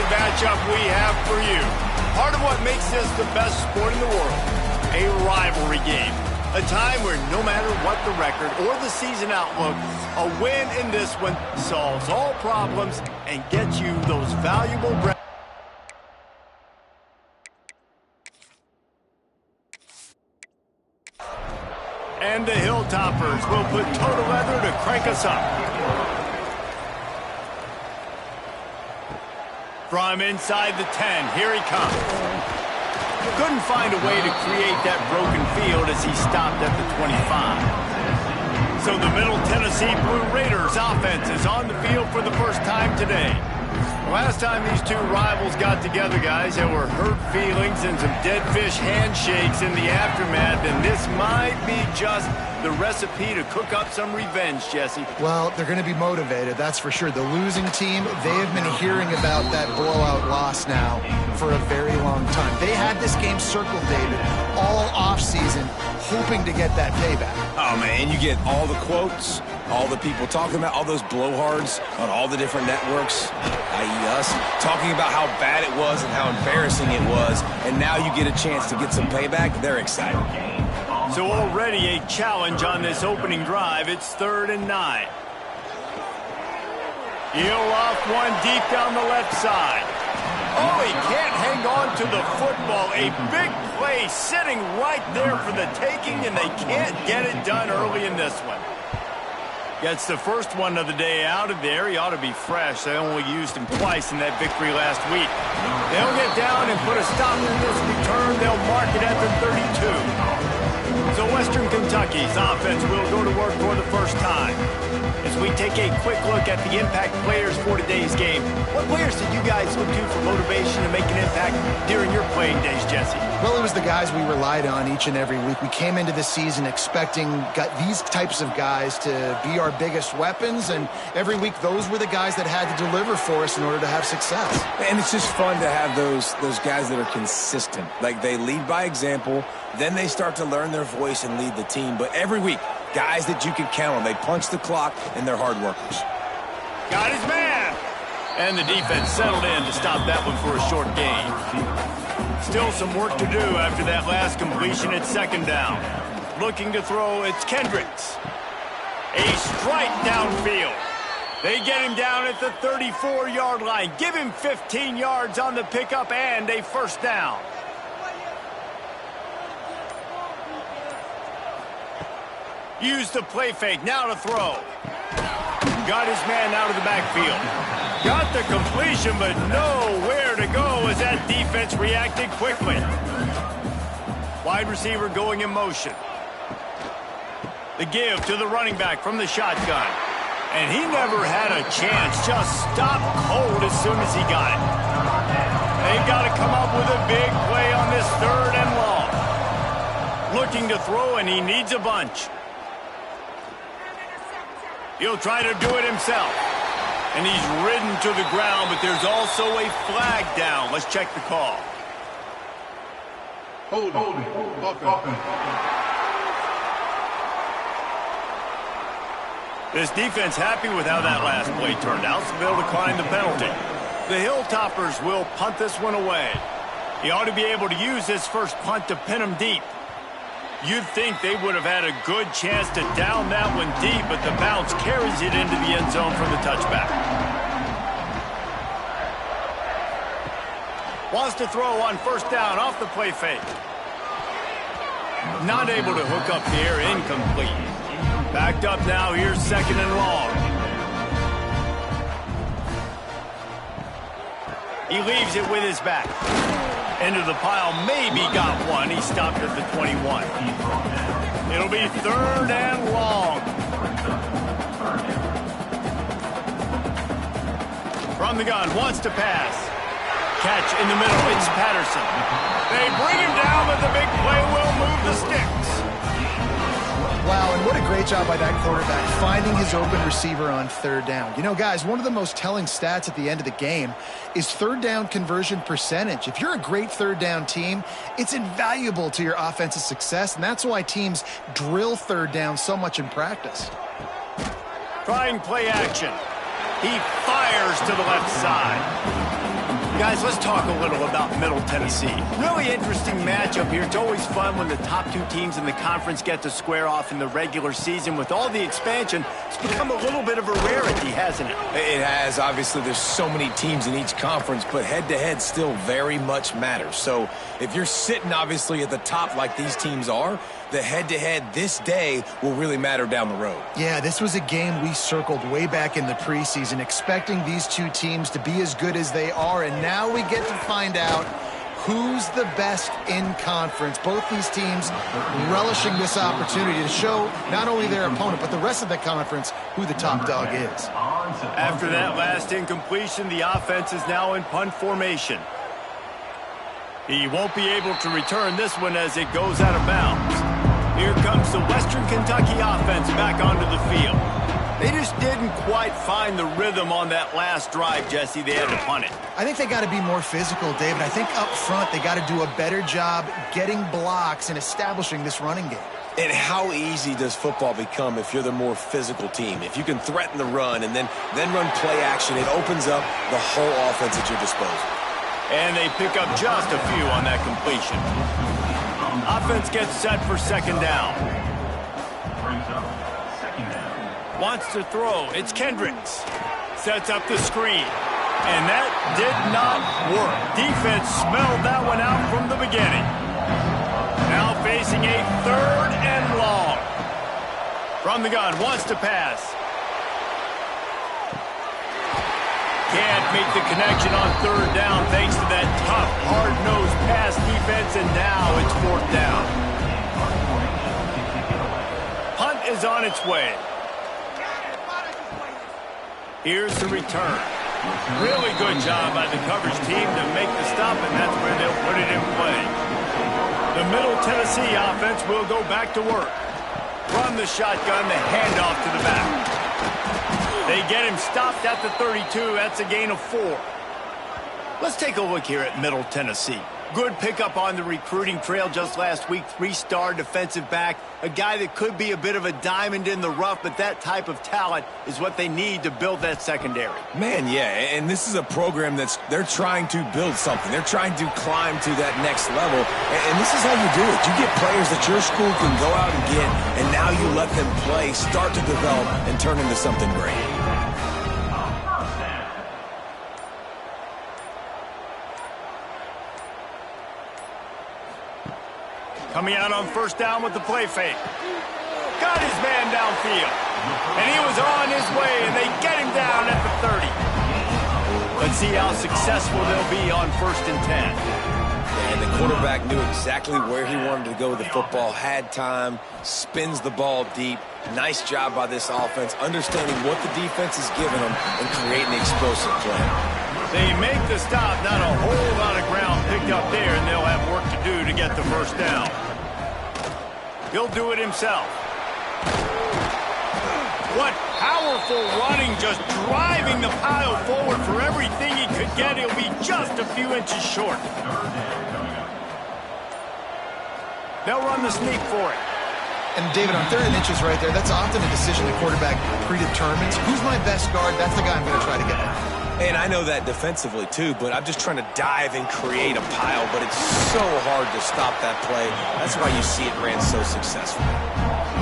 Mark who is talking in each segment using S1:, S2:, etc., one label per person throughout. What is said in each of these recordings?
S1: matchup we have for you. Part of what makes this the best sport in the world, a rivalry game. A time where no matter what the record or the season outlook, a win in this one solves all problems and gets you those valuable And the Hilltoppers will put total leather to crank us up. From inside the 10, here he comes. Couldn't find a way to create that broken field as he stopped at the 25. So the Middle Tennessee Blue Raiders offense is on the field for the first time today. Last time these two rivals got together, guys, there were hurt feelings and some dead fish handshakes in the aftermath, and this might be just the recipe to cook up some revenge, Jesse.
S2: Well, they're going to be motivated, that's for sure. The losing team, they have been hearing about that blowout loss now for a very long time. They had this game circled, David, all offseason, hoping to get that payback.
S3: Oh, man, you get all the quotes, all the people talking about, all those blowhards on all the different networks, i.e. us, talking about how bad it was and how embarrassing it was, and now you get a chance to get some payback. They're excited.
S1: So already a challenge on this opening drive. It's 3rd and 9. He'll off one deep down the left side. Oh, he can't hang on to the football. A big play sitting right there for the taking, and they can't get it done early in this one. Gets the first one of the day out of there. He ought to be fresh. They only used him twice in that victory last week. They'll get down and put a stop in this return. They'll mark it at the 32. So Western Kentucky's offense will go to work for the first time. As we take a quick look at the impact players for today's game, what players did you guys look to for motivation to make an impact during your playing days, Jesse?
S2: Well, it was the guys we relied on each and every week. We came into the season expecting these types of guys to be our biggest weapons, and every week those were the guys that had to deliver for us in order to have success.
S3: And it's just fun to have those guys that are consistent. Like, they lead by example, then they start to learn their voice and lead the team. But every week, guys that you can count on. They punch the clock, and they're hard workers.
S1: Got his man! And the defense settled in to stop that one for a short gain. Still some work to do after that last completion at 2nd down. Looking to throw, it's Kendricks. A strike downfield. They get him down at the 34-yard line. Give him 15 yards on the pickup and a first down. Use the play fake, now to throw. Got his man out of the backfield. Got the completion, but nowhere to go as that defense reacted quickly. Wide receiver going in motion. The give to the running back from the shotgun. And he never had a chance, just stopped cold as soon as he got it. They've got to come up with a big play on this 3rd and long. Looking to throw, and he needs a bunch. He'll try to do it himself. And he's ridden to the ground, but there's also a flag down. Let's check the call.
S4: Hold it.
S1: This defense happy with how that last play turned out, so they'll decline the penalty. The Hilltoppers will punt this one away. He ought to be able to use his first punt to pin him deep. You'd think they would have had a good chance to down that one deep, but the bounce carries it into the end zone for the touchback. Wants to throw on 1st down off the play fake. Not able to hook up here, incomplete. Backed up now, here's 2nd and long. He leaves it with his back. Into the pile, maybe got one. He stopped at the 21. It'll be 3rd and long. From the gun, wants to pass. Catch in the middle, it's Patterson. They bring him down, but the big play will move the sticks.
S2: Wow, and what a great job by that quarterback, finding his open receiver on 3rd down. You know, guys, one of the most telling stats at the end of the game is 3rd down conversion percentage. If you're a great 3rd down team, it's invaluable to your offensive success, and that's why teams drill 3rd down so much in practice.
S1: Trying play action. He fires to the left side. Guys, let's talk a little about Middle Tennessee. Really interesting matchup here. It's always fun when the top two teams in the conference get to square off in the regular season. With all the expansion, it's become a little bit of a rarity, hasn't it?
S3: It has. Obviously, there's so many teams in each conference, but head-to-head still very much matters. So if you're sitting, obviously, at the top like these teams are, the head-to-head this day will really matter down the road.
S2: Yeah, this was a game we circled way back in the preseason, expecting these two teams to be as good as they are, and now we get to find out who's the best in conference. Both these teams relishing this opportunity to show not only their opponent, but the rest of the conference who the top dog is.
S1: After that last incompletion, the offense is now in punt formation. He won't be able to return this one as it goes out of bounds. Here comes the Western Kentucky offense back onto the field. They just didn't quite find the rhythm on that last drive, Jesse. They had to punt it.
S2: I think they got to be more physical, David. I think up front they got to do a better job getting blocks and establishing this running game.
S3: And how easy does football become if you're the more physical team? If you can threaten the run and then run play action, it opens up the whole offense at your disposal.
S1: And they pick up just a few on that completion. Offense gets set for second down. Wants to throw. It's Kendricks. Sets up the screen. And that did not work. Defense smelled that one out from the beginning. Now facing a third and long. From the gun, wants to pass. Can't make the connection on third down thanks to that tough, hard-nosed pass defense, and now it's fourth down. Punt is on its way. Here's the return. Really good job by the coverage team to make the stop, and that's where they'll put it in play. The Middle Tennessee offense will go back to work. From the shotgun, the handoff to the back. They get him stopped at the 32. That's a gain of 4. Let's take a look here at Middle Tennessee. Good pickup on the recruiting trail just last week. 3-star defensive back. A guy that could be a bit of a diamond in the rough, but that type of talent is what they need to build that secondary.
S3: Man, yeah, and this is a program they're trying to build something. They're trying to climb to that next level, and this is how you do it. You get players that your school can go out and get, and now you let them play, start to develop, and turn into something great.
S1: Coming out on first down with the play fake. Got his man downfield. And he was on his way, and they get him down at the 30. Let's see how successful they'll be on first and 10.
S3: And the quarterback knew exactly where he wanted to go with the football, had time, spins the ball deep. Nice job by this offense, understanding what the defense is giving them and creating the explosive play.
S1: They make the stop, not a whole lot of ground picked up there, and they'll have work to do to get the first down. He'll do it himself. What powerful running, just driving the pile forward for everything he could get. He'll be just a few inches short. They'll run the sneak for it.
S2: And David, on third and inches right there, that's often a decision the quarterback predetermines. Who's my best guard? That's the guy I'm going to try to get at.
S3: And I know that defensively too, but I'm just trying to dive and create a pile, but it's so hard to stop that play. That's why you see it ran so successfully.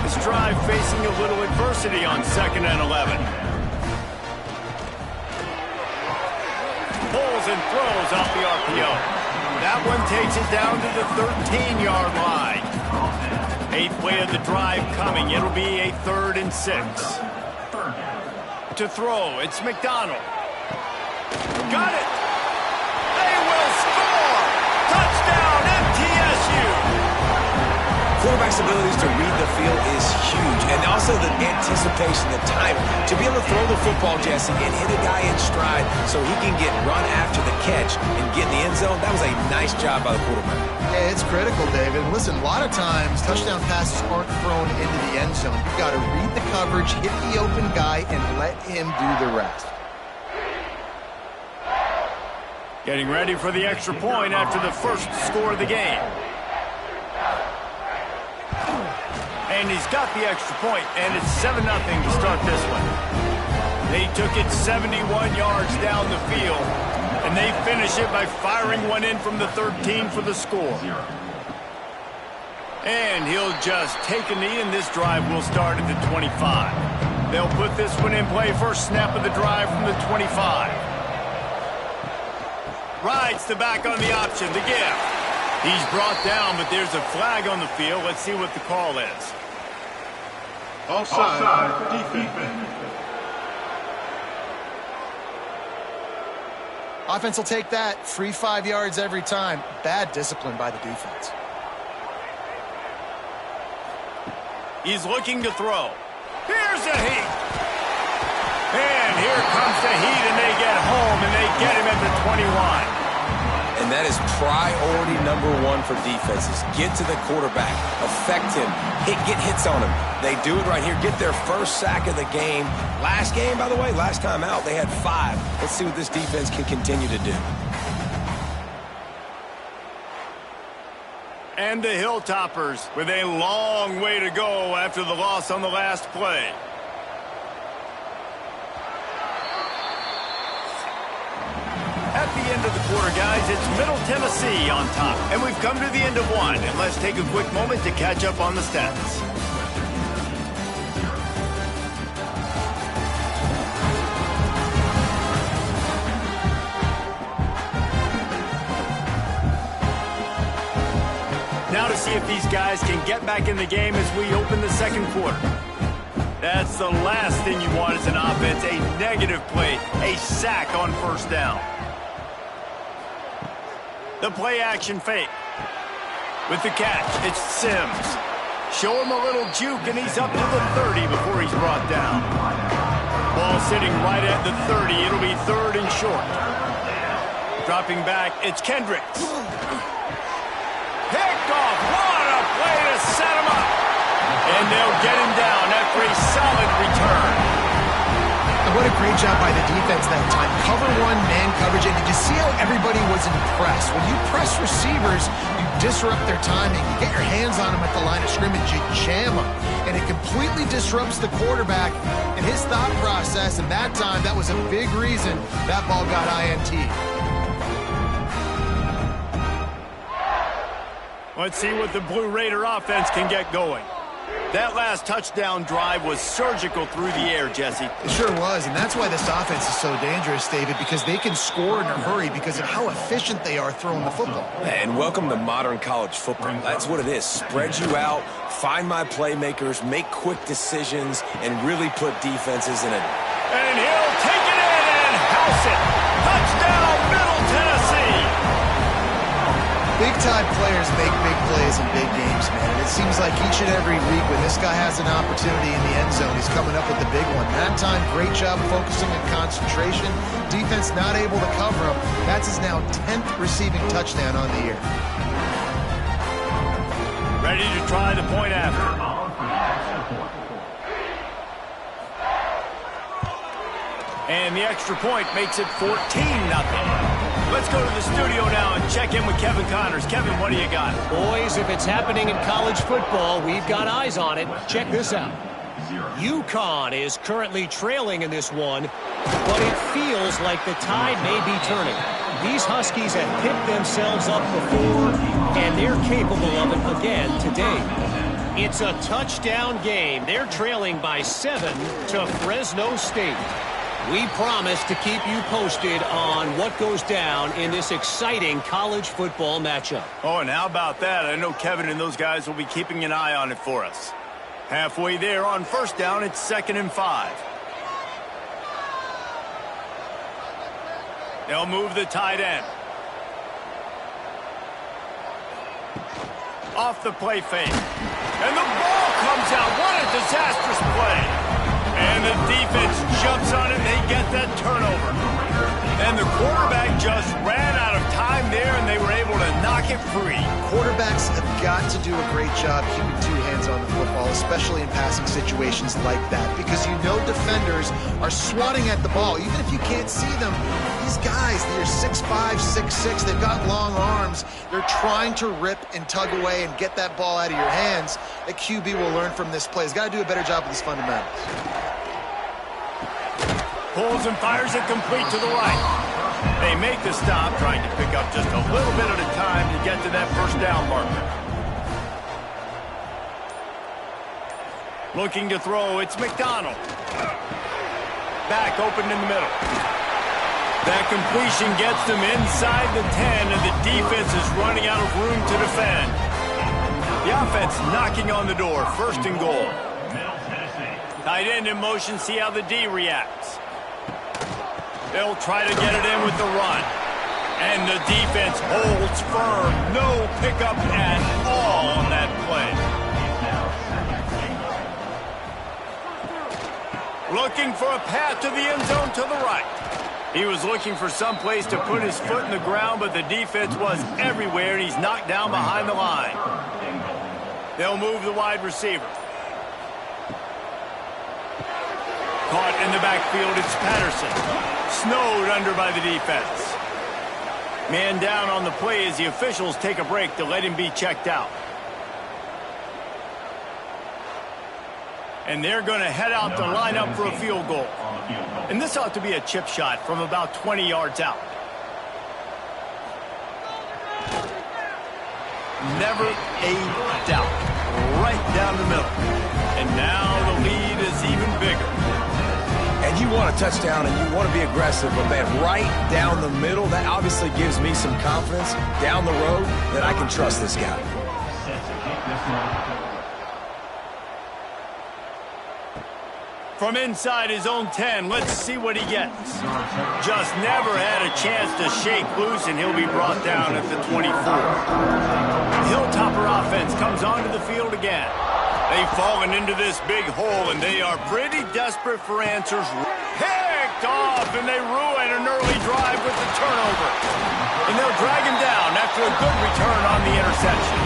S1: This drive facing a little adversity on second and 11. Pulls and throws off the RPO. That one takes it down to the 13-yard line. 8th play of the drive coming. It'll be a 3rd and 6. To throw, it's McDonald. Got it. They will score. Touchdown, MTSU.
S3: Quarterback's abilities to read the field is huge, and also the anticipation, the time to be able to throw the football, Jesse, and hit a guy in stride so he can get run after the catch and get in the end zone. That was a nice job by the quarterback.
S2: Yeah, it's critical, David. Listen, a lot of times touchdown passes aren't thrown into the end zone. You've got to read the coverage, hit the open guy, and let him do the rest.
S1: Getting ready for the extra point after the first score of the game. And he's got the extra point, and it's 7-0 to start this one. They took it 71 yards down the field, And they finish it by firing one in from the 13 for the score. And he'll just take a knee, and this drive will start at the 25. They'll put this one in play. First snap of the drive from the 25. Rides the back on the option, the give. He's brought down, but there's a flag on the field. Let's see what the call is.
S4: Offside, defense.
S2: Offense will take that. Free 5 yards every time. Bad discipline by the defense.
S1: He's looking to throw. Here's the heat. And here comes the heat, and they get home, and they get him at the 21.
S3: And that is priority number one for defenses. Get to the quarterback. Affect him. Get hits on him. They do it right here. Get their first sack of the game. Last game, by the way, last time out, they had 5. Let's see what this defense can continue to do.
S1: And the Hilltoppers with a long way to go after the loss on the last play. At the end of the quarter, guys, it's Middle Tennessee on top. And we've come to the end of one. And let's take a quick moment to catch up on the stats. Now to see if these guys can get back in the game as we open the second quarter. That's the last thing you want as an offense, a negative play, a sack on first down. The play action fake. With the catch, it's Sims. Show him a little juke, and he's up to the 30 before he's brought down. Ball sitting right at the 30. It'll be third and short. Dropping back, it's Kendricks. Picked off. What a play to set him up. And they'll get him down after a solid return.
S2: And what a great job by the defense that time. Cover one, man coverage. And did you see how everybody was impressed? When you press receivers, you disrupt their timing. You get your hands on them at the line of scrimmage. You jam them. And it completely disrupts the quarterback and his thought process. And that time, that was a big reason that ball got INT.
S1: Let's see what the Blue Raider offense can get going. That last touchdown drive was surgical through the air, Jesse.
S2: It sure was, and that's why this offense is so dangerous, David, because they can score in a hurry because of how efficient they are throwing the football.
S3: And welcome to modern college football. That's what it is. Spread you out, find my playmakers, make quick decisions, and really put defenses in a...
S1: And he'll take it in and house it. Touchdown, Middle Tennessee.
S2: Big-time players make big plays in big games, man. And it seems like each and every week when this guy has an opportunity in the end zone, he's coming up with the big one. That time, great job focusing and concentration. Defense not able to cover him. That's his now 10th receiving touchdown on the year.
S1: Ready to try the point after. And the extra point makes it 14-0. Let's go to the studio now and check in with Kevin Connors. Kevin, what do you got?
S5: Boys, if it's happening in college football, we've got eyes on it. Check this out. UConn is currently trailing in this one, but it feels like the tide may be turning. These Huskies have picked themselves up before, and they're capable of it again today. It's a touchdown game. They're trailing by 7 to Fresno State. We promise to keep you posted on what goes down in this exciting college football matchup.
S1: Oh, and how about that? I know Kevin and those guys will be keeping an eye on it for us. Halfway there on first down, it's 2nd and 5. They'll move the tight end. Off the play fake. And the ball comes out. What a disastrous play. And the defense jumps on it. They get that turnover. And the quarterback just ran out of time there, and they were able to knock it free.
S2: Quarterbacks have got to do a great job keeping 2 hands on the football, especially in passing situations like that, because you know defenders are swatting at the ball. Even if you can't see them, these guys, they're 6'5", 6'6", they've got long arms. They're trying to rip and tug away and get that ball out of your hands. The QB will learn from this play. He's got to do a better job with his fundamentals.
S1: Pulls and fires it complete to the right. They make the stop, trying to pick up just a little bit at a time to get to that first down marker. Looking to throw, it's McDonald. Back open in the middle. That completion gets them inside the 10, and the defense is running out of room to defend. The offense knocking on the door, first and goal. Tight end in motion, see how the D reacts. They'll try to get it in with the run. And the defense holds firm. No pickup at all on that play. Looking for a path to the end zone to the right. He was looking for some place to put his foot in the ground, but the defense was everywhere, and he's knocked down behind the line. They'll move the wide receiver. Caught in the backfield, it's Patterson. Snowed under by the defense. Man down on the play as the officials take a break to let him be checked out. And they're going to head out to line up for a field goal. And this ought to be a chip shot from about 20 yards out. Never a doubt. Right down the middle. And now the lead is even bigger.
S3: And you want a touchdown and you want to be aggressive, but man, right down the middle, that obviously gives me some confidence down the road that I can trust this guy.
S1: From inside his own 10, let's see what he gets. Just never had a chance to shake loose, and he'll be brought down at the 24. Hilltopper offense comes onto the field again. They've fallen into this big hole, and they are pretty desperate for answers. Picked off, and they ruin an early drive with the turnover. And they'll drag him down after a good return on the interception.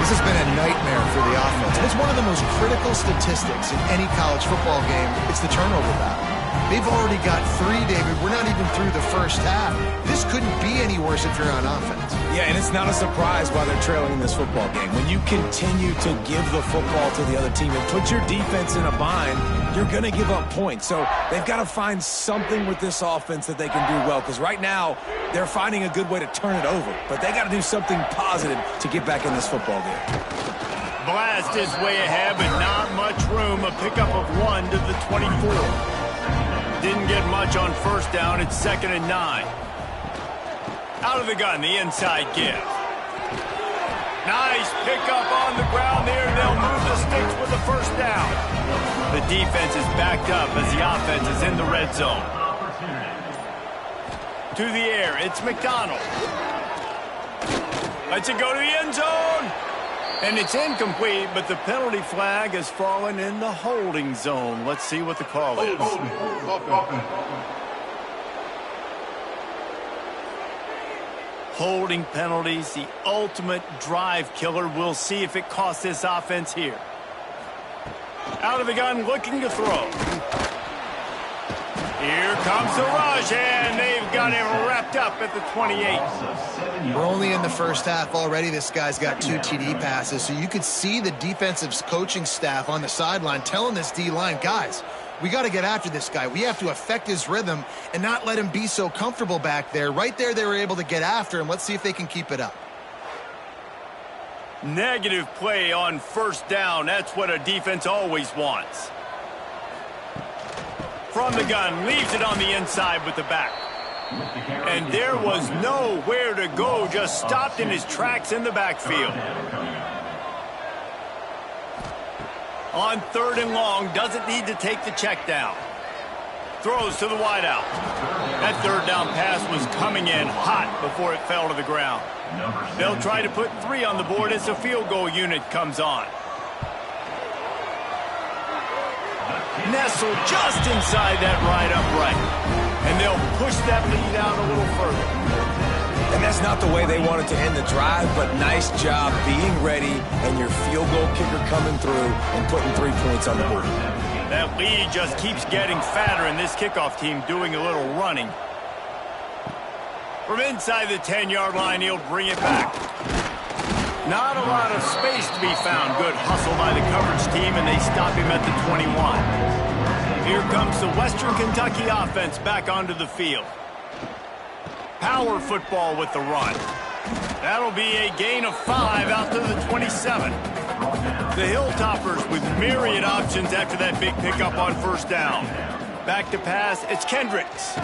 S2: This has been a nightmare for the offense. It's one of the most critical statistics in any college football game. It's the turnover battle. They've already got 3, David. We're not even through the first half. This couldn't be any worse if you're on offense.
S3: Yeah, and it's not a surprise why they're trailing in this football game. When you continue to give the football to the other team and put your defense in a bind, you're going to give up points. So they've got to find something with this offense that they can do well, because right now they're finding a good way to turn it over. But they got to do something positive to get back in this football game.
S1: Blast is way ahead, but not much room. A pickup of 1 to the 24. Didn't get much on first down. It's 2nd and 9. Out of the gun, the inside give. Nice pickup on the ground there. They'll move the sticks with the first down. The defense is backed up as the offense is in the red zone. To the air, it's McDonald. Lets it go to the end zone. And it's incomplete, but the penalty flag has fallen in the holding zone. Let's see what the call is. Holding penalties, the ultimate drive killer. We'll see if it costs this offense here. Out of the gun, looking to throw. Here comes the rush, and they've got him wrapped up at the 28.
S2: We're only in the first half already. This guy's got 2 TD passes, so you could see the defensive coaching staff on the sideline telling this D-line, guys, we got to get after this guy. We have to affect his rhythm and not let him be so comfortable back there. Right there, they were able to get after him. Let's see if they can keep it up.
S1: Negative play on first down. That's what a defense always wants. From the gun, leaves it on the inside with the back. And there was nowhere to go, just stopped in his tracks in the backfield. On 3rd and long, doesn't need to take the check down. Throws to the wideout. That 3rd down pass was coming in hot before it fell to the ground. They'll try to put 3 on the board as the field goal unit comes on. Nestled just inside that right upright. And they'll push that lead out a little further.
S3: And that's not the way they wanted to end the drive, but nice job being ready and your field goal kicker coming through and putting 3 points on the board.
S1: That lead just keeps getting fatter, and this kickoff team doing a little running. From inside the 10-yard line, he'll bring it back. Not a lot of space to be found. Good hustle by the coverage team, and they stop him at the 21. Here comes the Western Kentucky offense back onto the field. power football with the run. That'll be a gain of 5 out to the 27. The Hilltoppers with myriad options after that big pickup on first down. Back to pass, it's Kendricks.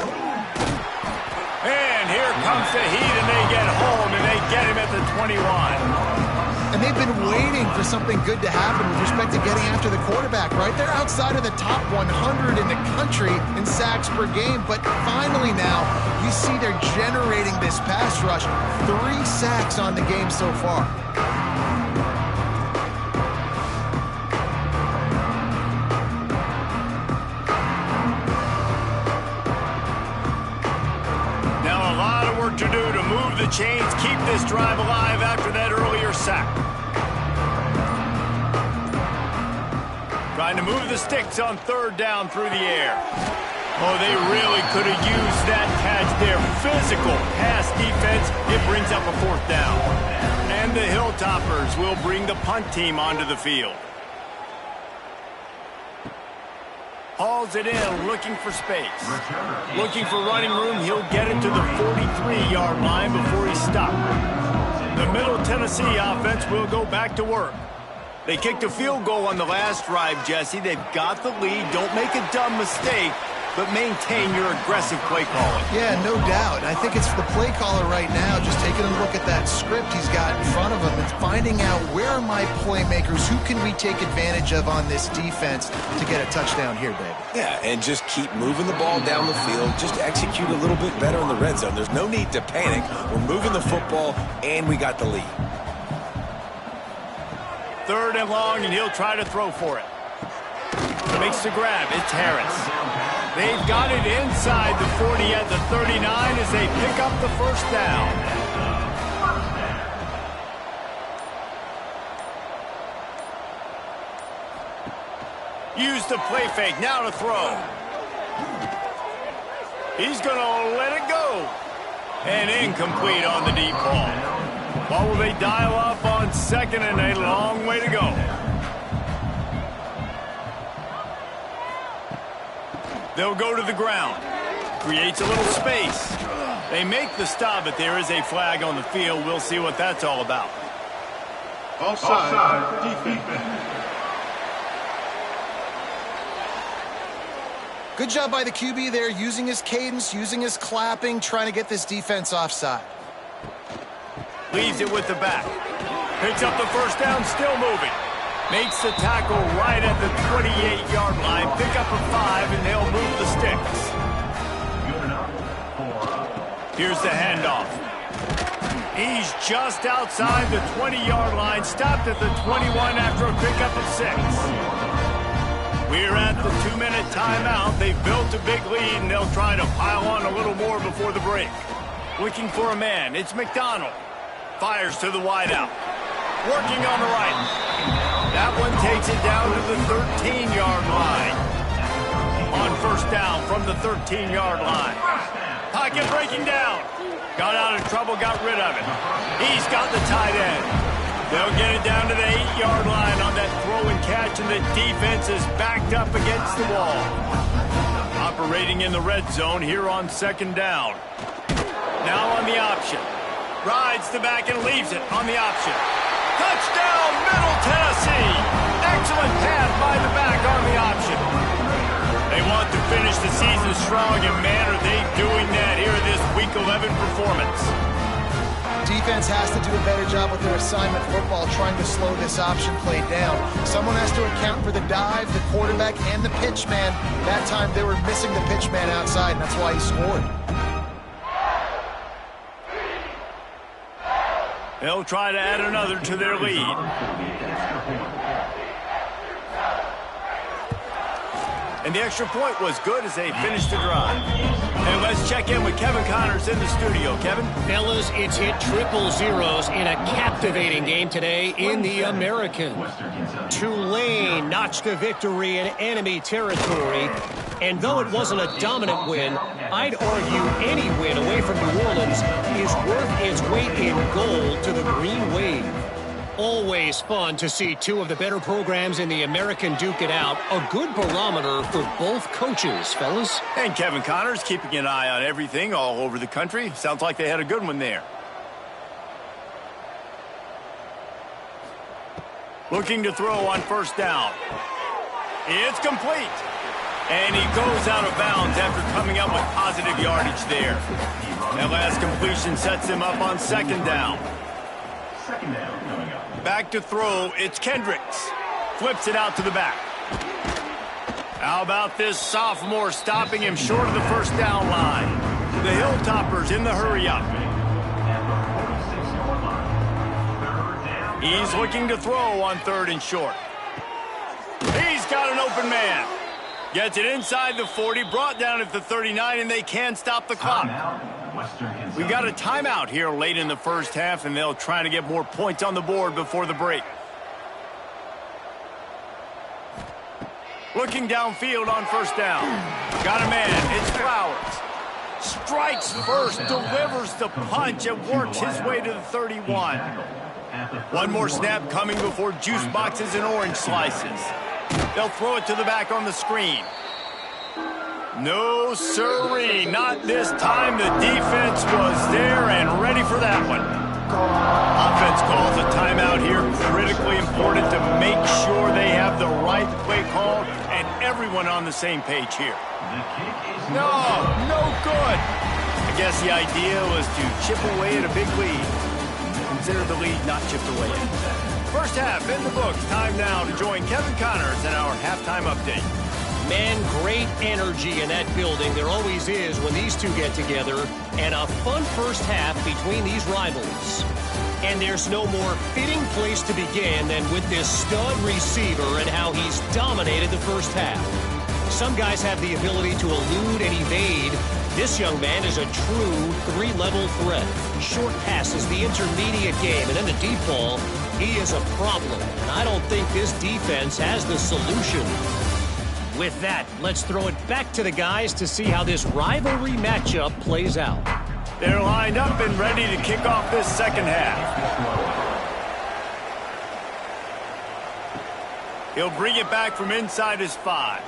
S1: And here comes the heat, and they get home, and they get him at the 21.
S2: And they've been waiting for something good to happen with respect to getting after the quarterback, right? They're outside of the top 100 in the country in sacks per game, but finally now you see they're generating this pass rush. 3 sacks on the game so far.
S1: Now a lot of work to do to move the chains, keep this drive alive after that earlier sack. Trying to move the sticks on third down through the air. Oh, they really could have used that catch there. Physical pass defense. It brings up a 4th down. And the Hilltoppers will bring the punt team onto the field. Hauls it in, looking for space. Looking for running room. He'll get it to the 43-yard line before he's stopped. The Middle Tennessee offense will go back to work. They kicked a field goal on the last drive, Jesse. They've got the lead. Don't make a dumb mistake, but maintain your aggressive play calling.
S2: Yeah, no doubt. I think it's the play caller right now just taking a look at that script he's got in front of him and finding out where are my playmakers, who can we take advantage of on this defense to get a touchdown here, baby.
S3: Yeah, and just keep moving the ball down the field. Just execute a little bit better in the red zone. There's no need to panic. We're moving the football, and we got the lead.
S1: 3rd and long, and he'll try to throw for it. Makes the grab. It's Harris. They've got it inside the 40 at the 39 as they pick up the first down. Use the play fake. Now to throw. He's going to let it go. And incomplete on the deep ball. What will they dial up on 2nd and a long way to go? They'll go to the ground. Creates a little space. They make the stop, but there is a flag on the field. We'll see what that's all about.
S4: Offside, defense.
S2: Good job by the QB there, using his cadence, using his clapping, trying to get this defense offside.
S1: Leaves it with the back. Picks up the first down, still moving. Makes the tackle right at the 28-yard line. Pick up a 5, and they'll move the sticks. Here's the handoff. He's just outside the 20-yard line. Stopped at the 21 after a pickup of 6. We're at the 2-minute timeout. They've built a big lead, and they'll try to pile on a little more before the break. Looking for a man. It's McDonald. Fires to the wideout. Working on the right. That one takes it down to the 13-yard line. On first down from the 13-yard line. Pocket breaking down. Got out of trouble, got rid of it. He's got the tight end. They'll get it down to the 8-yard line on that throw and catch, and the defense is backed up against the wall. Operating in the red zone here on 2nd down. Now on the option. Rides the back and leaves it on the option. Touchdown, Middle Tennessee. Excellent pass by the back on the option. They want to finish the season strong, and man, are they doing that here in this Week 11 performance.
S2: Defense has to do a better job with their assignment football, trying to slow this option play down. Someone has to account for the dive, the quarterback, and the pitch man. That time they were missing the pitch man outside, and that's why he scored.
S1: They'll try to add another to their lead. And the extra point was good as they finished the drive. And let's check in with Kevin Connors in the studio. Kevin?
S5: Fellas, it's hit triple zeros in a captivating game today in the American. Tulane notched a victory in enemy territory. And though it wasn't a dominant win, I'd argue any win away from New Orleans is worth its weight in gold to the Green Wave. Always fun to see two of the better programs in the American duke it out. A good barometer for both coaches, fellas.
S1: And Kevin Connors keeping an eye on everything all over the country. Sounds like they had a good one there. Looking to throw on first down. It's complete. And he goes out of bounds after coming up with positive yardage there. That last completion sets him up on second down. Back to throw, it's Kendricks. Flips it out to the back. How about this sophomore stopping him short of the first down line? The Hilltoppers in the hurry-up. He's looking to throw on third and short. He's got an open man. Gets it inside the 40, brought down at the 39, and they can't stop the clock. We got a timeout here late in the first half, and they'll try to get more points on the board before the break. Looking downfield on first down. Got a man, it's Flowers. Strikes first, delivers the punch, and works his way to the 31. One more snap coming before juice boxes and orange slices. They'll throw it to the back on the screen. No sirree, not this time. The defense was there and ready for that one. Offense calls a timeout here. Critically important to make sure they have the right play call and everyone on the same page here. No good. I guess the idea was to chip away at a big lead. Consider the lead not chipped away at. First half in the books. Time now to join Kevin Connors in our halftime update.
S5: Man, great energy in that building. There always is when these two get together. And a fun first half between these rivals. And there's no more fitting place to begin than with this stud receiver and how he's dominated the first half. Some guys have the ability to elude and evade. This young man is a true three-level threat. Short passes, the intermediate game, and then the deep ball. He is a problem, and I don't think this defense has the solution. With that, let's throw it back to the guys to see how this rivalry matchup plays out.
S1: They're lined up and ready to kick off this second half. He'll bring it back from inside his 5.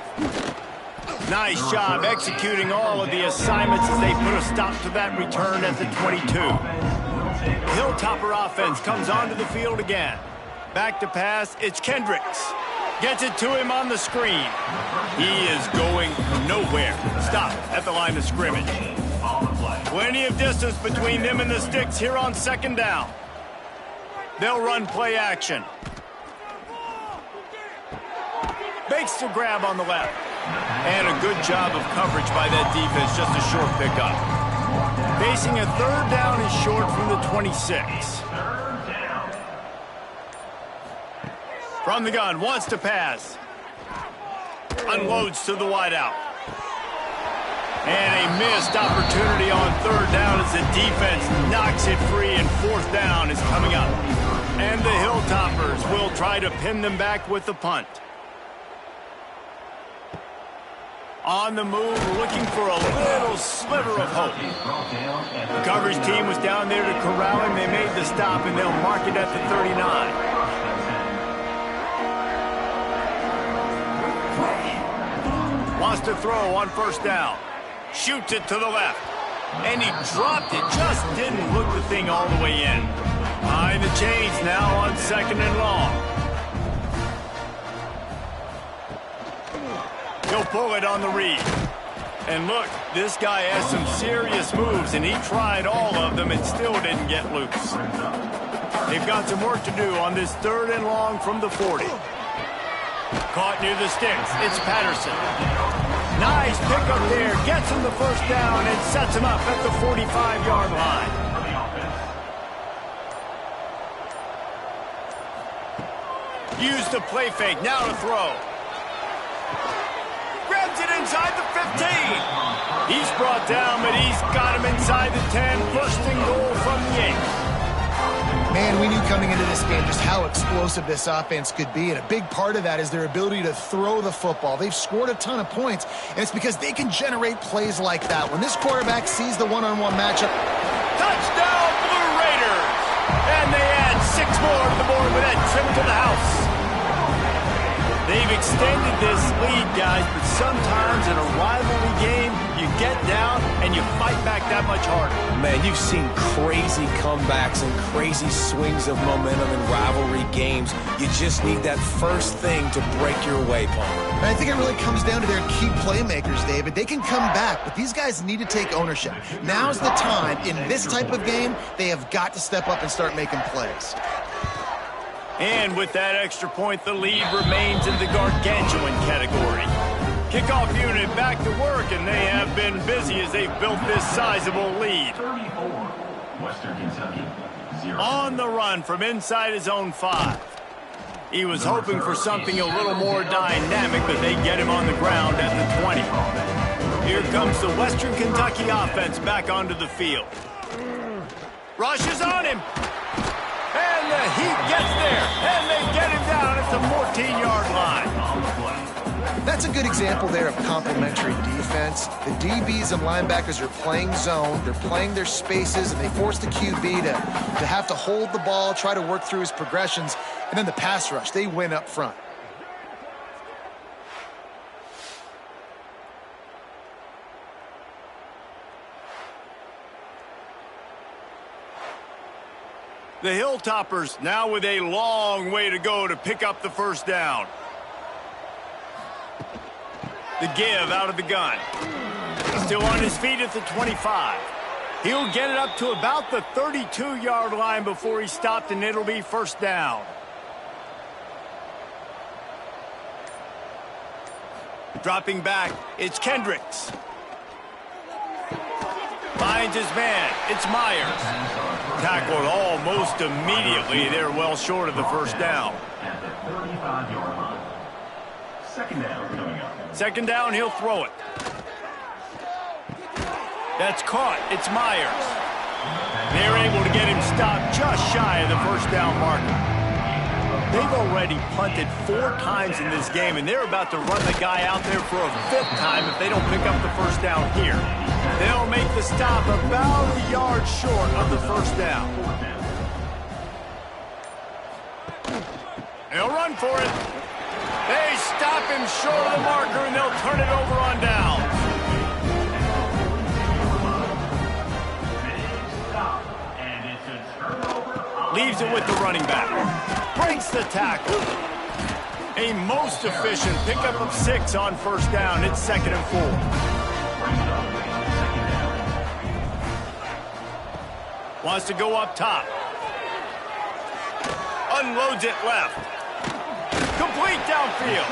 S1: Nice job executing all of the assignments as they put a stop to that return at the 22. Hilltopper offense comes onto the field again. Back to pass, it's Kendricks. Gets it to him on the screen. He is going nowhere. Stop at the line of scrimmage. Plenty of distance between them and the sticks here on second down. They'll run play action. Makes the grab on the left. And a good job of coverage by that defense, just a short pickup. Facing a third down and short from the 26. From the gun, wants to pass. Unloads to the wideout. And a missed opportunity on third down as the defense knocks it free, and fourth down is coming up. And the Hilltoppers will try to pin them back with the punt. On the move, looking for a little sliver of hope. The coverage team was down there to corral him. They made the stop, and they'll mark it at the 39. Wants to throw on first down. Shoots it to the left. And he dropped it. Just didn't hook the thing all the way in. Behind the chains now on second and long. He'll pull it on the read. And look, this guy has some serious moves, and he tried all of them and still didn't get loose. They've got some work to do on this third and long from the 40. Caught near the sticks. It's Patterson. Nice pickup there. Gets him the first down and sets him up at the 45-yard line. Use the play fake. Now to throw. Grabs it inside the 15. He's brought down, but he's got him inside the 10. First and goal from the 8.
S2: Man, we knew coming into this game just how explosive this offense could be, and a big part of that is their ability to throw the football. They've scored a ton of points, and it's because they can generate plays like that. When this quarterback sees the one-on-one matchup.
S1: Touchdown, Blue Raiders! And they add more to the board with that trip to the house. They've extended this lead, guys, but sometimes in a rivalry game, you get down and you fight back that much harder.
S3: Man, you've seen crazy comebacks and crazy swings of momentum in rivalry games. You just need that first thing to break your way, Palmer.
S2: And I think it really comes down to their key playmakers, David. They can come back, but these guys need to take ownership. Now's the time. In this type of game, they have got to step up and start making plays.
S1: And with that extra point, the lead remains in the gargantuan category. Kickoff unit back to work, and they have been busy as they've built this sizable lead.
S4: 34, Western Kentucky, 0.
S1: On the run from inside his own 5. He was hoping for something a little more dynamic, but they get him on the ground at the 20. Here comes the Western Kentucky offense back onto the field. Rushes on him. And the Heat gets there, and they get him down at the 14-yard line.
S2: That's a good example there of complementary defense. The DBs and linebackers are playing zone, they're playing their spaces, and they force the QB to have to hold the ball, try to work through his progressions, and then the pass rush, they win up front.
S1: The Hilltoppers now with a long way to go to pick up the first down. The give out of the gun. Still on his feet at the 25. He'll get it up to about the 32-yard line before he stopped, and it'll be first down. Dropping back, it's Kendricks. Finds his man, it's Myers. Tackled almost immediately. They're well short of the first down.
S4: At the 35-yard line. Second down coming up.
S1: Second down, he'll throw it. That's caught. It's Myers. They're able to get him stopped just shy of the first down marker. They've already punted 4 times in this game, and they're about to run the guy out there for a 5th time if they don't pick up the first down here. They'll make the stop about a yard short of the first down. They'll run for it. They stop him short of the marker, and they'll turn it over on down. Leaves it with the running back. Breaks the tackle. A most efficient pickup of 6 on first down. It's 2nd and 4. Wants to go up top. Unloads it left. Complete downfield.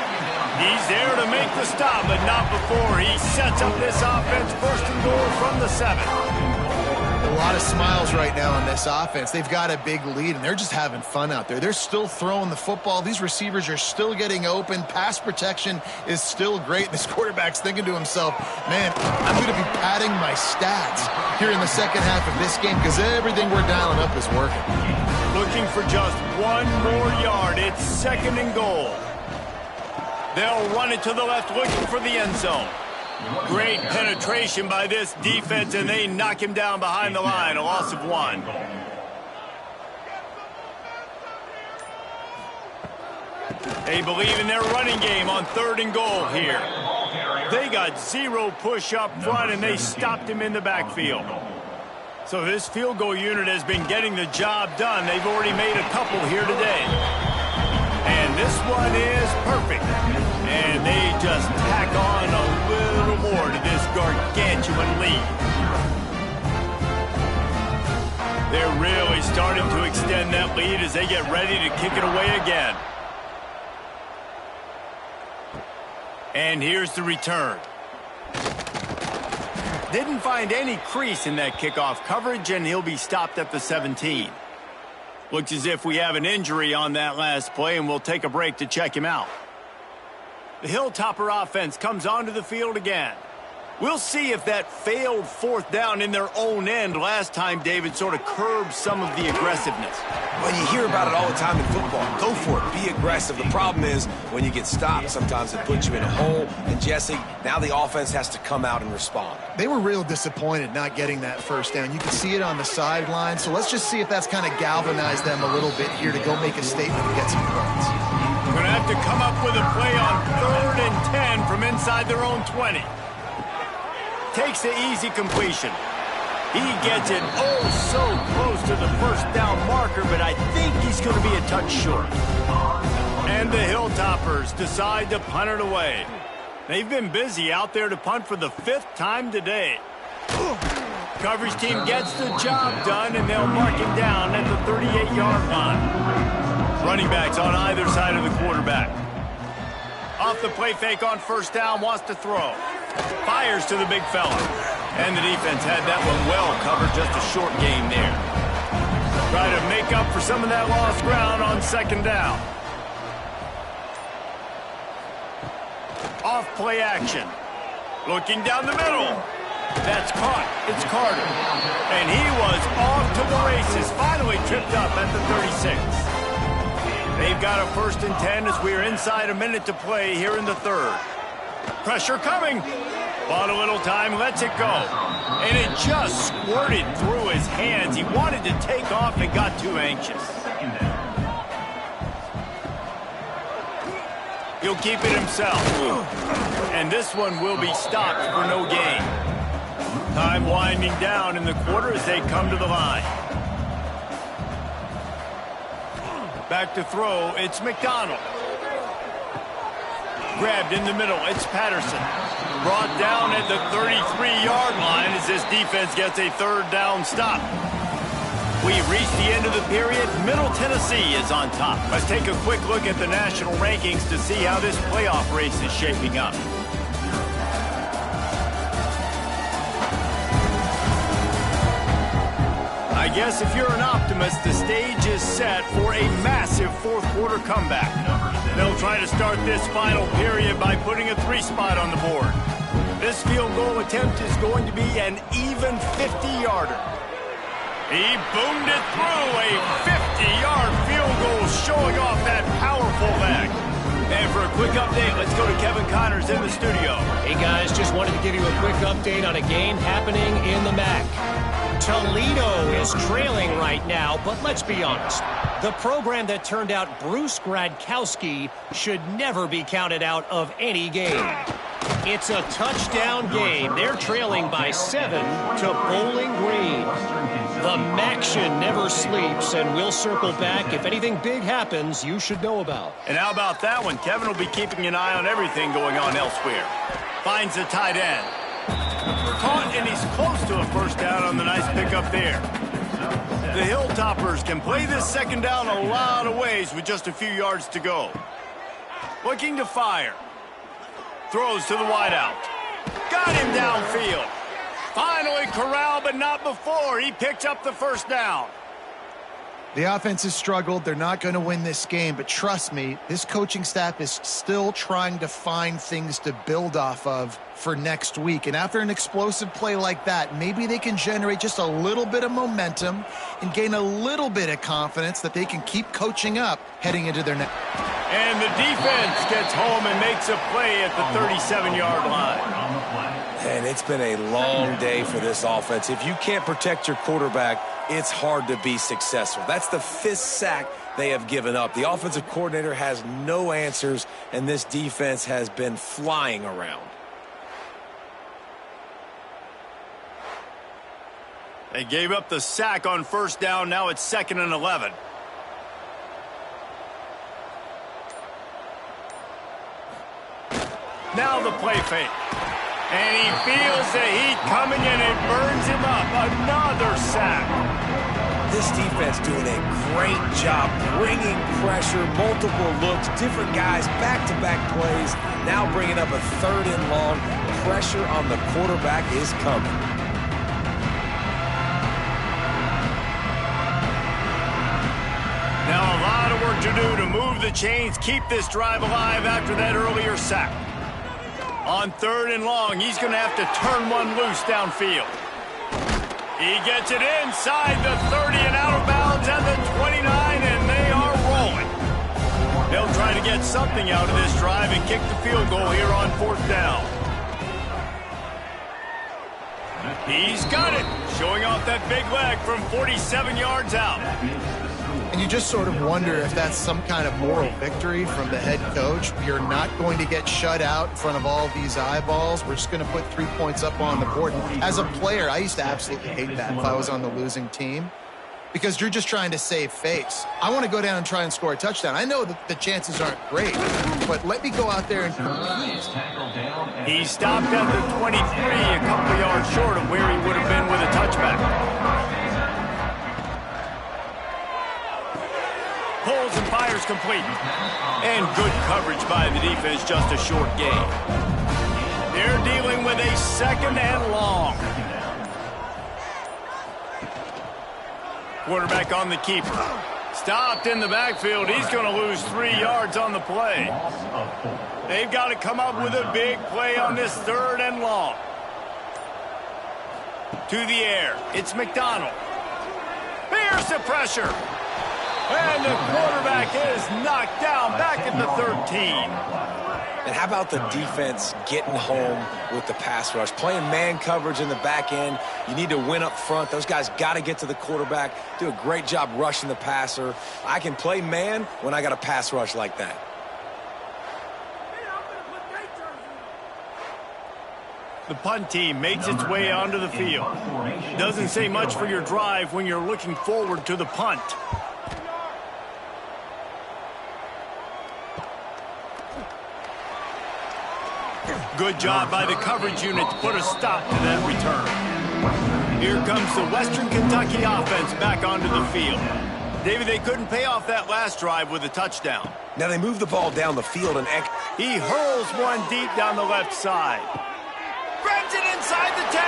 S1: He's there to make the stop, but not before he sets up this offense. 1st and goal from the 7.
S2: A lot of smiles right now on this offense. They've got a big lead, and they're just having fun out there. They're still throwing the football. These receivers are still getting open. Pass protection is still great. This quarterback's thinking to himself, man, I'm going to be padding my stats here in the second half of this game because everything we're dialing up is working.
S1: Looking for just 1 more yard. It's 2nd and goal. They'll run it to the left, looking for the end zone. Great penetration by this defense, and they knock him down behind the line. A loss of 1. They believe in their running game on 3rd and goal here. They got 0 push up front, and they stopped him in the backfield. So this field goal unit has been getting the job done. They've already made a couple here today. And this one is perfect. And they just tack on a little more to this gargantuan lead. They're really starting to extend that lead as they get ready to kick it away again. And here's the return. Didn't find any crease in that kickoff coverage, and he'll be stopped at the 17. Looks as if we have an injury on that last play, and we'll take a break to check him out. The Hilltopper offense comes onto the field again. We'll see if that failed fourth down in their own end last time, David, sort of curbed some of the aggressiveness.
S3: Well, you hear about it all the time in football. Go for it. Be aggressive. The problem is when you get stopped, sometimes it puts you in a hole. And, Jesse, now the offense has to come out and respond.
S2: They were real disappointed not getting that first down. You can see it on the sideline. So let's just see if that's kind of galvanized them a little bit here to go make a statement and get some points.
S1: Going to have to come up with a play on 3rd and 10 from inside their own 20. Takes the easy completion. He gets it so close to the first down marker, but I think he's going to be a touch short. And the Hilltoppers decide to punt it away. They've been busy out there to punt for the 5th time today. Coverage team gets the job done, and they'll mark him down at the 38-yard line. Running backs on either side of the quarterback. Off the play fake on first down, wants to throw. Fires to the big fella. And the defense had that one well covered, just a short game there. Try to make up for some of that lost ground on 2nd down. Off play action. Looking down the middle. That's caught. It's Carter. And he was off to the races. Finally tripped up at the 36. They've got a 1st and 10 as we are inside a minute to play here in the 3rd. Pressure coming. Bought a little time, lets it go. And it just squirted through his hands. He wanted to take off and got too anxious. He'll keep it himself. And this one will be stopped for no gain. Time winding down in the quarter as they come to the line. Back to throw, it's McDonald. Grabbed in the middle, it's Patterson. Brought down at the 33-yard line as this defense gets a 3rd down stop. We've reached the end of the period. Middle Tennessee is on top. Let's take a quick look at the national rankings to see how this playoff race is shaping up. I guess if you're an optimist, the stage is set for a massive 4th quarter comeback. They'll try to start this final period by putting a 3-spot on the board. This field goal attempt is going to be an even 50-yarder. He boomed it through, a 50-yard field goal showing off that powerful leg. And for a quick update, let's go to Kevin Connors in the studio.
S5: Hey guys, just wanted to give you a quick update on a game happening in the MAC. Toledo is trailing right now, but let's be honest. The program that turned out Bruce Gradkowski should never be counted out of any game. It's a touchdown game. They're trailing by 7 to Bowling Green. The MACtion never sleeps, and we'll circle back. If anything big happens, you should know about.
S1: And how about that one? Kevin will be keeping an eye on everything going on elsewhere. Finds the tight end. Caught, and he's close to a 1st down on the nice pickup there. The Hilltoppers can play this 2nd down a lot of ways with just a few yards to go. Looking to fire. Throws to the wideout. Got him downfield. Finally corralled, but not before. He picked up the 1st down.
S2: The offense has struggled. They're not going to win this game, but trust me, this coaching staff is still trying to find things to build off of for next week. And after an explosive play like that, maybe they can generate just a little bit of momentum and gain a little bit of confidence that they can keep coaching up heading into their next.
S1: And the defense gets home and makes a play at the 37-yard line.
S3: And it's been a long day for this offense. If you can't protect your quarterback, it's hard to be successful. That's the 5th sack they have given up. The offensive coordinator has no answers, and this defense has been flying around.
S1: They gave up the sack on 1st down. Now it's 2nd and 11. Now the play fake. And he feels the heat coming and it burns him up. Another sack.
S3: This defense doing a great job bringing pressure, multiple looks, different guys, back-to-back plays. Now bringing up a 3rd and long. Pressure on the quarterback is coming.
S1: Now a lot of work to do to move the chains, keep this drive alive after that earlier sack. On 3rd and long, he's going to have to turn one loose downfield. He gets it inside the 30 and out of bounds at the 29, and they are rolling. They'll try to get something out of this drive and kick the field goal here on 4th down. He's got it, showing off that big leg from 47 yards out.
S2: And you just sort of wonder if that's some kind of moral victory from the head coach. You're not going to get shut out in front of all these eyeballs. We're just going to put 3 points up on the board. And as a player, I used to absolutely hate that if I was on the losing team, because you're just trying to save face. I want to go down and try and score a touchdown. I know that the chances aren't great, but let me go out there and compete.
S1: He stopped at the 23, a couple yards short of where he would have been with a touchback. Pulls and fires complete. And good coverage by the defense, just a short gain. They're dealing with a 2nd and long. Quarterback on the keeper. Stopped in the backfield. He's going to lose 3 yards on the play. They've got to come up with a big play on this 3rd and long. To the air. It's McDonald. Here's the pressure. And the quarterback is knocked down back at the 13.
S3: And how about the defense getting home with the pass rush? Playing man coverage in the back end. You need to win up front. Those guys got to get to the quarterback. Do a great job rushing the passer. I can play man when I got a pass rush like that.
S1: The punt team makes its way onto the field. Doesn't say much for your drive when you're looking forward to the punt. Good job by the coverage unit to put a stop to that return. Here comes the Western Kentucky offense back onto the field. David, they couldn't pay off that last drive with a touchdown.
S3: Now they move the ball down the field and
S1: he hurls one deep down the left side. Grabs it inside the 10.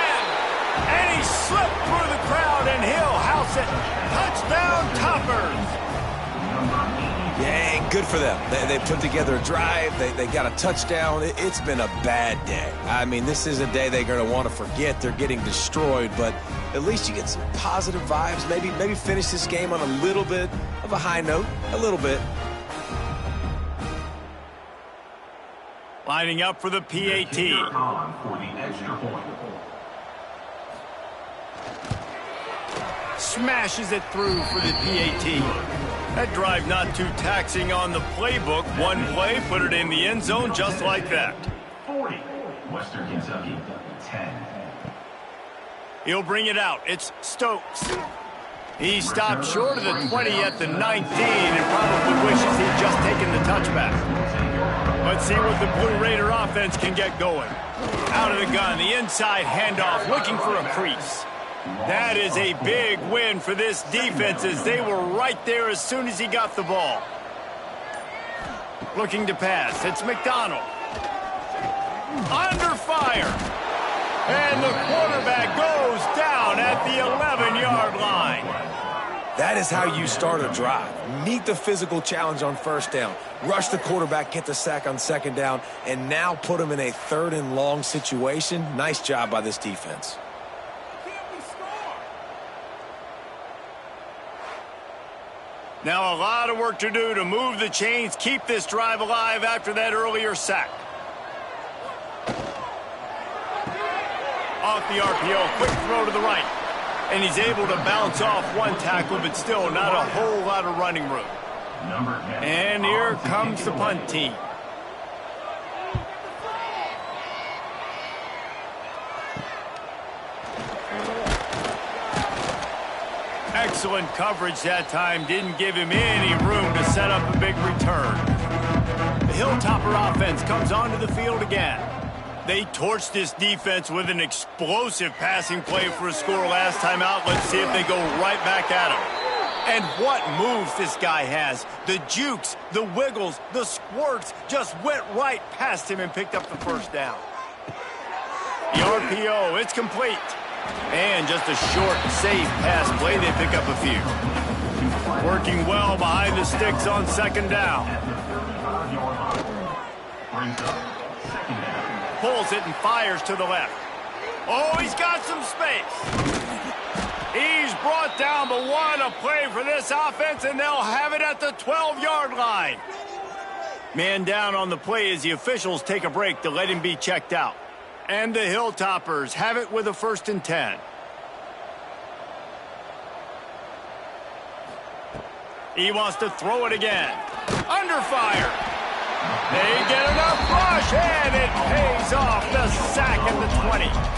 S1: And he slipped through the crowd and he'll house it. Touchdown Toppers.
S3: Yeah, good for them. They put together a drive. They got a touchdown. It's been a bad day. I mean, this is a day they're going to want to forget. They're getting destroyed, but at least you get some positive vibes. Maybe finish this game on a little bit of a high note. A little bit.
S1: Lining up for the PAT. Smashes it through for the PAT. That drive not too taxing on the playbook. One play, put it in the end zone just like that.
S4: 40, Western Kentucky, 10.
S1: He'll bring it out. It's Stokes. He stopped short of the 20 at the 19 and probably wishes he'd just taken the touchback. Let's see what the Blue Raider offense can get going. Out of the gun, the inside handoff, looking for a crease. That is a big win for this defense as they were right there as soon as he got the ball. Looking to pass. It's McDonald. Under fire. And the quarterback goes down at the 11-yard line.
S3: That is how you start a drive. Meet the physical challenge on 1st down. Rush the quarterback, get the sack on 2nd down, and now put him in a 3rd and long situation. Nice job by this defense.
S1: Now a lot of work to do to move the chains, keep this drive alive after that earlier sack. Off the RPO, quick throw to the right. And he's able to bounce off one tackle, but still not a whole lot of running room. And here comes the punt team. Excellent coverage that time. Didn't give him any room to set up a big return. The Hilltopper offense comes onto the field again. They torched this defense with an explosive passing play for a score last time out. Let's see if they go right back at him. And what moves this guy has. The jukes, the wiggles, the squirts just went right past him and picked up the 1st down. The RPO, it's complete. And just a short, safe pass play. They pick up a few. Working well behind the sticks on 2nd down. pulls it and fires to the left. Oh, he's got some space. He's brought down, but what a play for this offense, and they'll have it at the 12-yard line. Man down on the play as the officials take a break to let him be checked out. And the Hilltoppers have it with a 1st and 10. He wants to throw it again. Under fire. They get enough rush, and it pays off. The sack at the 20.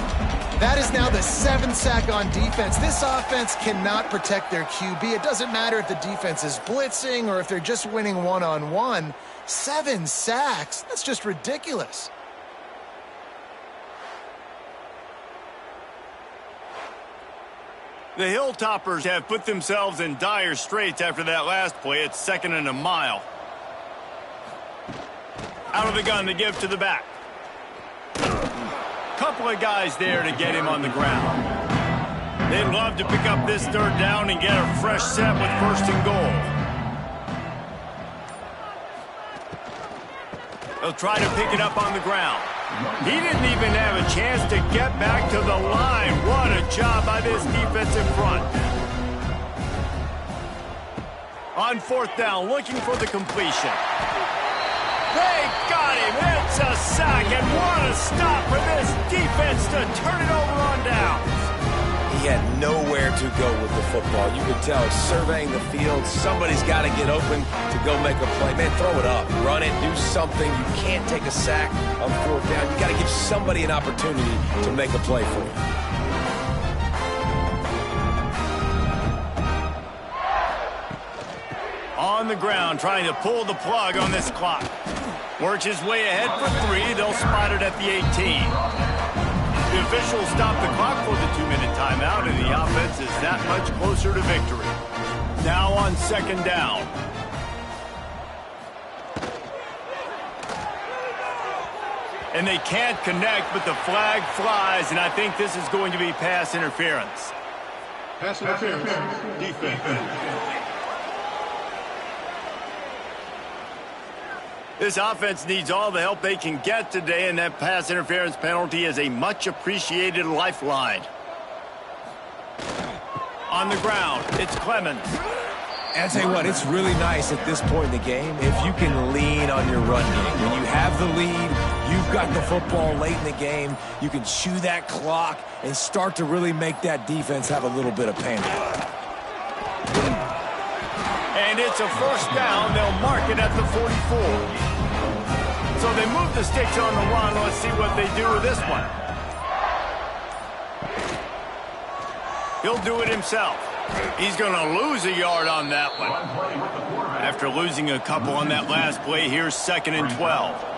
S2: That is now the 7th sack on defense. This offense cannot protect their QB. It doesn't matter if the defense is blitzing or if they're just winning one-on-one. 7 sacks? That's just ridiculous.
S1: The Hilltoppers have put themselves in dire straits after that last play. It's 2nd and a mile. Out of the gun to give to the back. Couple of guys there to get him on the ground. They'd love to pick up this 3rd down and get a fresh set with 1st and goal. They'll try to pick it up on the ground. He didn't even have a chance to get back to the line. What a job by this defensive front. On 4th down, looking for the completion. They got him. It's a sack, and what a stop for this defense to turn it over on downs.
S3: He had nowhere to go with the football. You could tell surveying the field, somebody's got to get open to go make a play. Man, throw it up, run it, do something. You can't take a sack on 4th down. You got to give somebody an opportunity to make a play for you.
S1: On the ground, trying to pull the plug on this clock. Works his way ahead for 3. They'll spot it at the 18. The officials stop the clock for the 2-minute timeout, and the offense is that much closer to victory. Now on 2nd down. And they can't connect, but the flag flies, and I think this is going to be pass interference.
S4: Pass interference. Defense.
S1: This offense needs all the help they can get today, and that pass interference penalty is a much-appreciated lifeline. On the ground, it's Clemens.
S3: And I'll tell you what, it's really nice at this point in the game if you can lean on your run game. When you have the lead, you've got the football late in the game, you can chew that clock and start to really make that defense have a little bit of panic.
S1: And it's a 1st down. They'll mark it at the 44. So they move the sticks on the run. Let's see what they do with this one. He'll do it himself. He's going to lose a yard on that one. After losing a couple on that last play, here's 2nd and 12.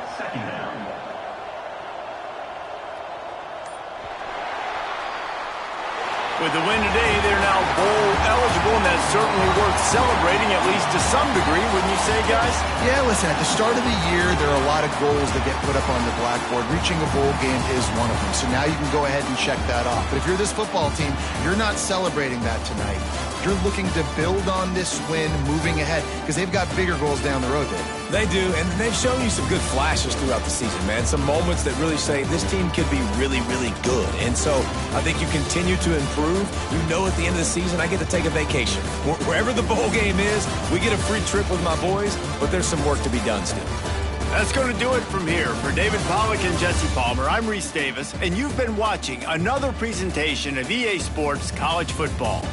S1: With the win today, they're now bowl eligible, and that's certainly worth celebrating, at least to some degree, wouldn't you say, guys?
S2: Yeah, listen, at the start of the year, there are a lot of goals that get put up on the blackboard. Reaching a bowl game is one of them, so now you can go ahead and check that off. But if you're this football team, you're not celebrating that tonight. You're looking to build on this win moving ahead, because they've got bigger goals down the road, Dave.
S3: They do, and they've shown you some good flashes throughout the season, man. Some moments that really say this team could be really, really good. And so I think you continue to improve. You know at the end of the season, I get to take a vacation. Wherever the bowl game is, we get a free trip with my boys, but there's some work to be done still.
S1: That's going to do it from here. For David Pollack and Jesse Palmer, I'm Reese Davis, and you've been watching another presentation of EA Sports College Football.